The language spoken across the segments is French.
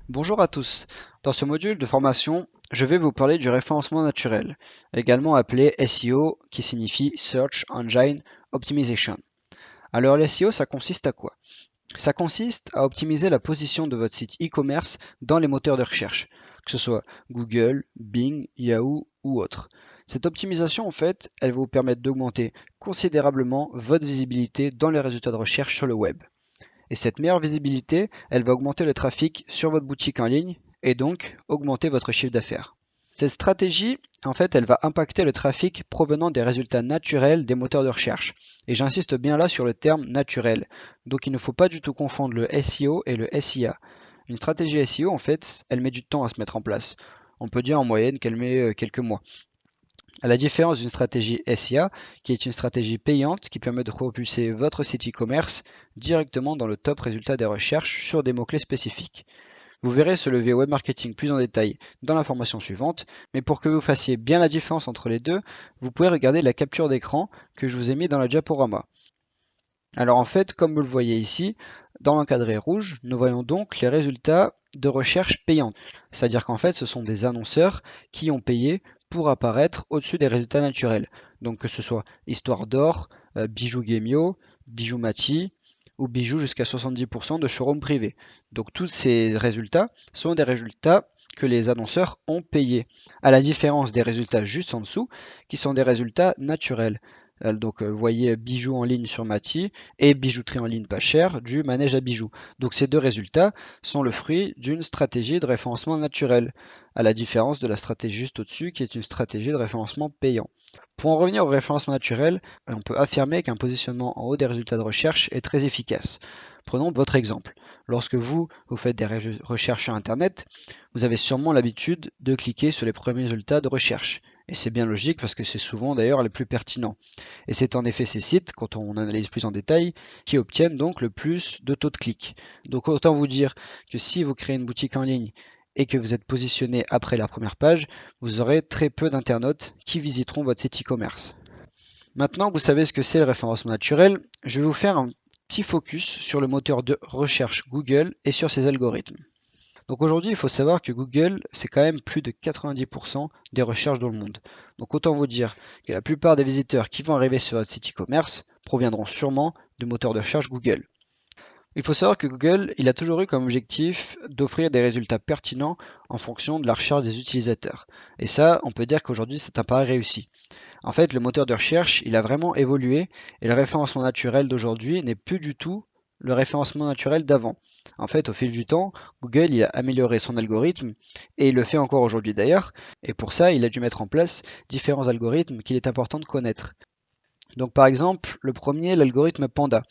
Bonjour à tous. Dans ce module de formation, je vais vous parler du référencement naturel, également appelé SEO, qui signifie Search Engine Optimization. Alors le SEO, ça consiste à quoi? Ça consiste à optimiser la position de votre site e-commerce dans les moteurs de recherche, que ce soit Google, Bing, Yahoo ou autre. Cette optimisation, en fait, elle va vous permettre d'augmenter considérablement votre visibilité dans les résultats de recherche sur le web. Et cette meilleure visibilité, elle va augmenter le trafic sur votre boutique en ligne et donc augmenter votre chiffre d'affaires. Cette stratégie, en fait, elle va impacter le trafic provenant des résultats naturels des moteurs de recherche. Et j'insiste bien là sur le terme naturel. Donc il ne faut pas du tout confondre le SEO et le SIA. Une stratégie SEO, en fait, elle met du temps à se mettre en place. On peut dire en moyenne qu'elle met quelques mois. À la différence d'une stratégie SIA, qui est une stratégie payante qui permet de propulser votre site e-commerce directement dans le top résultat des recherches sur des mots-clés spécifiques. Vous verrez ce levier web marketing plus en détail dans la formation suivante, mais pour que vous fassiez bien la différence entre les deux, vous pouvez regarder la capture d'écran que je vous ai mis dans le diaporama. Alors en fait, comme vous le voyez ici, dans l'encadré rouge, nous voyons donc les résultats de recherche payantes. C'est-à-dire qu'en fait, ce sont des annonceurs qui ont payé pour apparaître au-dessus des résultats naturels. Donc que ce soit Histoire d'or, Bijoux Gemio, Bijoux Mati ou Bijoux jusqu'à 70% de showroom privé. Donc tous ces résultats sont des résultats que les annonceurs ont payés, à la différence des résultats juste en dessous, qui sont des résultats naturels. Donc, vous voyez bijoux en ligne sur Mati et bijouterie en ligne pas cher du manège à bijoux. Donc, ces deux résultats sont le fruit d'une stratégie de référencement naturel, à la différence de la stratégie juste au-dessus qui est une stratégie de référencement payant. Pour en revenir au référencement naturel, on peut affirmer qu'un positionnement en haut des résultats de recherche est très efficace. Prenons votre exemple. Lorsque vous faites des recherches sur Internet, vous avez sûrement l'habitude de cliquer sur les premiers résultats de recherche. Et c'est bien logique parce que c'est souvent d'ailleurs les plus pertinents. Et c'est en effet ces sites, quand on analyse plus en détail, qui obtiennent donc le plus de taux de clic. Donc autant vous dire que si vous créez une boutique en ligne et que vous êtes positionné après la première page, vous aurez très peu d'internautes qui visiteront votre site e-commerce. Maintenant que vous savez ce que c'est le référencement naturel, je vais vous faire un petit focus sur le moteur de recherche Google et sur ses algorithmes. Donc aujourd'hui, il faut savoir que Google, c'est quand même plus de 90% des recherches dans le monde. Donc autant vous dire que la plupart des visiteurs qui vont arriver sur votre site e-commerce proviendront sûrement du moteur de recherche Google. Il faut savoir que Google, il a toujours eu comme objectif d'offrir des résultats pertinents en fonction de la recherche des utilisateurs. Et ça, on peut dire qu'aujourd'hui, c'est un pari réussi. En fait, le moteur de recherche, il a vraiment évolué et le référencement naturel d'aujourd'hui n'est plus du tout le référencement naturel d'avant. En fait, au fil du temps, Google il a amélioré son algorithme et il le fait encore aujourd'hui d'ailleurs. Et pour ça, il a dû mettre en place différents algorithmes qu'il est important de connaître. Donc par exemple, le premier, l'algorithme Panda.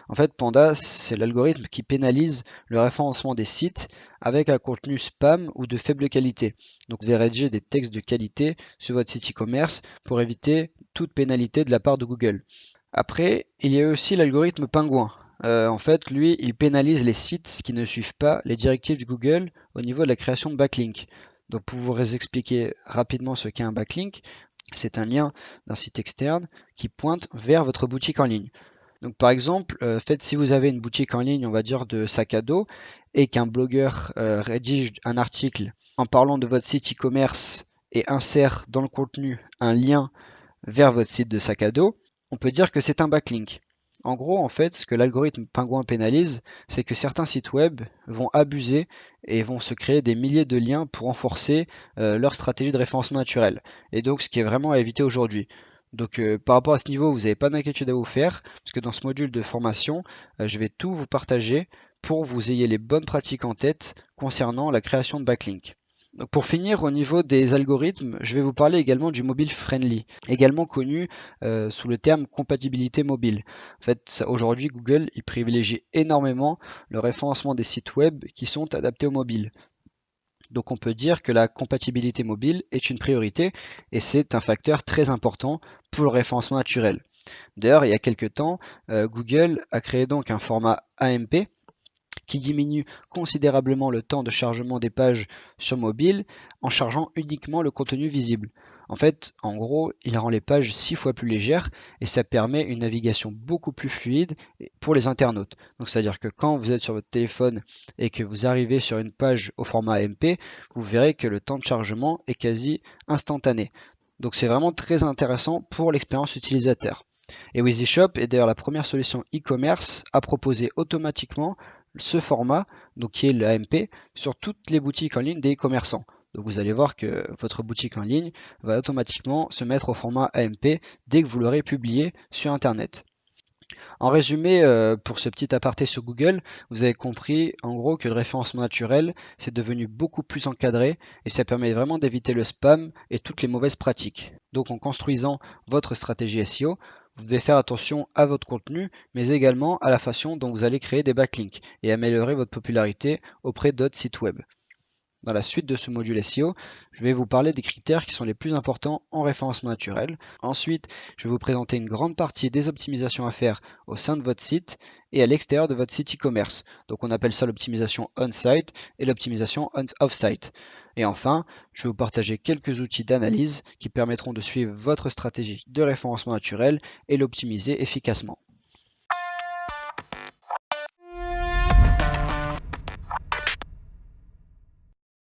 En fait, Panda, c'est l'algorithme qui pénalise le référencement des sites avec un contenu spam ou de faible qualité. Donc, vous devez rédiger des textes de qualité sur votre site e-commerce pour éviter toute pénalité de la part de Google. Après, il y a aussi l'algorithme Pingouin. En fait, lui, il pénalise les sites qui ne suivent pas les directives de Google au niveau de la création de backlinks. Donc, pour vous expliquer rapidement ce qu'est un backlink, c'est un lien d'un site externe qui pointe vers votre boutique en ligne. Donc par exemple, si vous avez une boutique en ligne, on va dire de sac à dos, et qu'un blogueur rédige un article en parlant de votre site e-commerce et insère dans le contenu un lien vers votre site de sac à dos, on peut dire que c'est un backlink. En gros, en fait, ce que l'algorithme Pingouin pénalise, c'est que certains sites web vont abuser et vont se créer des milliers de liens pour renforcer leur stratégie de référencement naturel. Et donc, ce qui est vraiment à éviter aujourd'hui. Donc, par rapport à ce niveau, vous n'avez pas d'inquiétude à vous faire, parce que dans ce module de formation, je vais tout vous partager pour que vous ayez les bonnes pratiques en tête concernant la création de backlinks. Donc pour finir, au niveau des algorithmes, je vais vous parler également du mobile friendly, également connu sous le terme compatibilité mobile. En fait, aujourd'hui, Google il privilégie énormément le référencement des sites web qui sont adaptés au mobile. Donc on peut dire que la compatibilité mobile est une priorité et c'est un facteur très important pour le référencement naturel. D'ailleurs, il y a quelques temps, Google a créé donc un format AMP qui diminue considérablement le temps de chargement des pages sur mobile en chargeant uniquement le contenu visible. En fait, en gros, il rend les pages 6 fois plus légères et ça permet une navigation beaucoup plus fluide pour les internautes. Donc c'est-à-dire que quand vous êtes sur votre téléphone et que vous arrivez sur une page au format AMP, vous verrez que le temps de chargement est quasi instantané. Donc c'est vraiment très intéressant pour l'expérience utilisateur. Et WeezyShop est d'ailleurs la première solution e-commerce à proposer automatiquement ce format, donc qui est le AMP, sur toutes les boutiques en ligne des e-commerçants. Donc vous allez voir que votre boutique en ligne va automatiquement se mettre au format AMP dès que vous l'aurez publié sur Internet. En résumé, pour ce petit aparté sur Google, vous avez compris en gros que le référencement naturel, c'est devenu beaucoup plus encadré et ça permet vraiment d'éviter le spam et toutes les mauvaises pratiques. Donc en construisant votre stratégie SEO, vous devez faire attention à votre contenu, mais également à la façon dont vous allez créer des backlinks et améliorer votre popularité auprès d'autres sites web. Dans la suite de ce module SEO, je vais vous parler des critères qui sont les plus importants en référencement naturel. Ensuite, je vais vous présenter une grande partie des optimisations à faire au sein de votre site et à l'extérieur de votre site e-commerce. Donc on appelle ça l'optimisation on-site et l'optimisation off-site. Et enfin, je vais vous partager quelques outils d'analyse qui permettront de suivre votre stratégie de référencement naturel et l'optimiser efficacement.